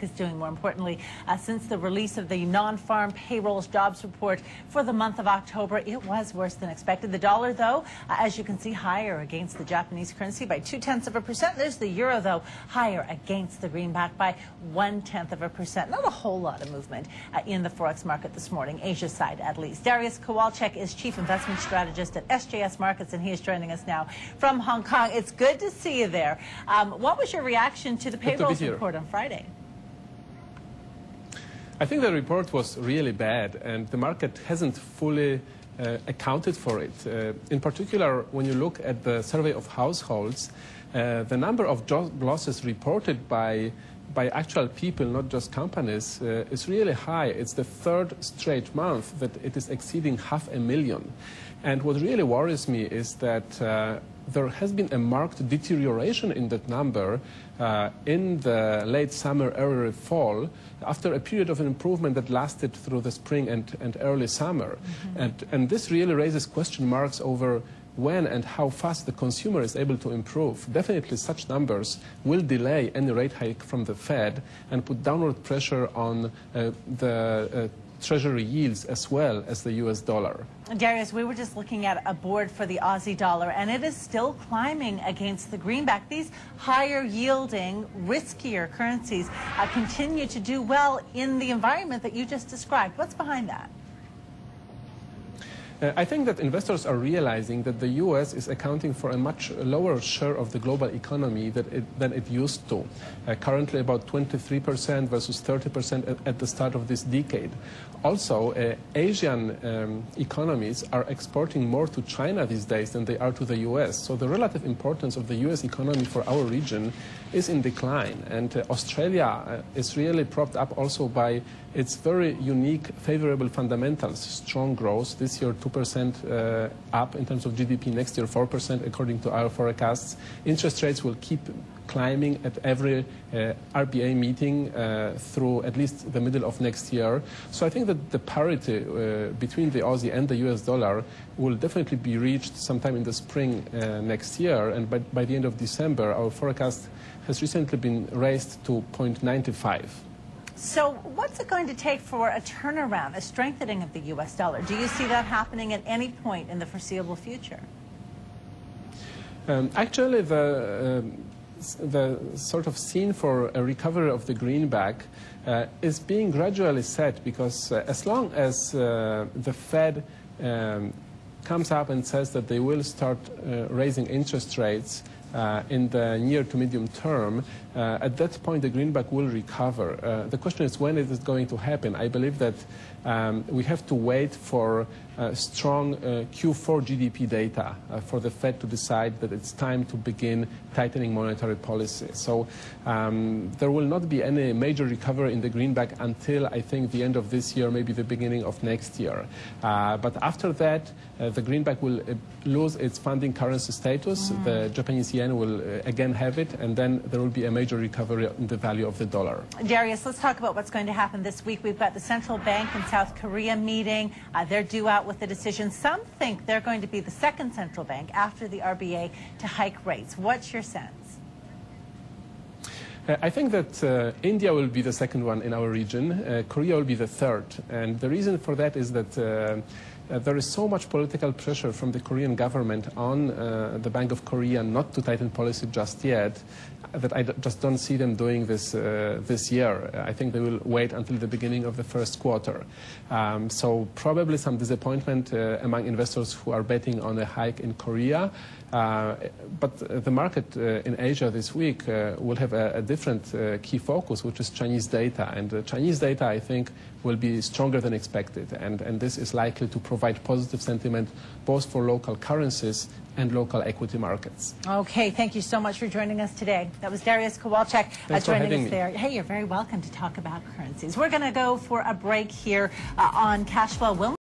is doing, more importantly, since the release of the non-farm payrolls jobs report for the month of October. It was worse than expected. The dollar, though, as you can see, higher against the Japanese currency by 0.2%. There's the euro, though, higher against the greenback by 0.1%. Not a whole lot of movement in the Forex market this morning, Asia side at least. Dariusz Kowalczyk is Chief Investment Strategist at SJS Markets, and he is joining us now from Hong Kong. It's good to see you there. What was your reaction to the payrolls report on Friday? I think the report was really bad, and the market hasn't fully accounted for it. In particular, when you look at the survey of households, the number of job losses reported by actual people, not just companies, is really high. It's the third straight month that it is exceeding 500,000. And what really worries me is that there has been a marked deterioration in that number in the late summer, early fall, after a period of improvement that lasted through the spring and early summer. And this really raises question marks over when and how fast the consumer is able to improve. Definitely such numbers will delay any rate hike from the Fed and put downward pressure on the Treasury yields as well as the US dollar. Dariusz, we were just looking at a board for the Aussie dollar, and it is still climbing against the greenback. These higher yielding, riskier currencies continue to do well in the environment that you just described. What's behind that? I think that investors are realizing that the U.S. is accounting for a much lower share of the global economy than it used to. Currently about 23% versus 30% at the start of this decade. Also, Asian economies are exporting more to China these days than they are to the U.S. So the relative importance of the U.S. economy for our region is in decline. And Australia is really propped up also by its very unique, favorable fundamentals, strong growth. This year, 2% up in terms of GDP. Next year, 4% according to our forecasts. Interest rates will keep climbing at every RBA meeting through at least the middle of next year. So I think that the parity between the Aussie and the US dollar will definitely be reached sometime in the spring next year. And by the end of December, our forecast has recently been raised to 0.95. So what's it going to take for a turnaround, a strengthening of the US dollar? Do you see that happening at any point in the foreseeable future? Actually, the sort of scene for a recovery of the greenback is being gradually set, because as long as the Fed comes up and says that they will start raising interest rates in the near to medium term, at that point the greenback will recover. The question is when it is going to happen. I believe that we have to wait for strong Q4 GDP data for the Fed to decide that it's time to begin tightening monetary policy. So there will not be any major recovery in the greenback until, I think, the end of this year, maybe the beginning of next year. But after that, the greenback will lose its funding currency status. The Japanese yen will again have it, and then there will be a major recovery in the value of the dollar. Dariusz, let's talk about what's going to happen this week. We've got the central bank in South Korea meeting. They're due out with the decision. Some think they're going to be the second central bank after the RBA to hike rates. What's your sense? I think that India will be the second one in our region. Korea will be the third. And the reason for that is that there is so much political pressure from the Korean government on the Bank of Korea not to tighten policy just yet, that I just don't see them doing this this year. I think they will wait until the beginning of the first quarter. So probably some disappointment among investors who are betting on a hike in Korea. But the market in Asia this week will have a different key focus, which is Chinese data. And Chinese data, I think, will be stronger than expected. And this is likely to provide positive sentiment both for local currencies and local equity markets. Okay, thank you so much for joining us today. That was Dariusz Kowalczyk joining us there. Hey, you're very welcome to talk about currencies. We're going to go for a break here on cash flow. We'll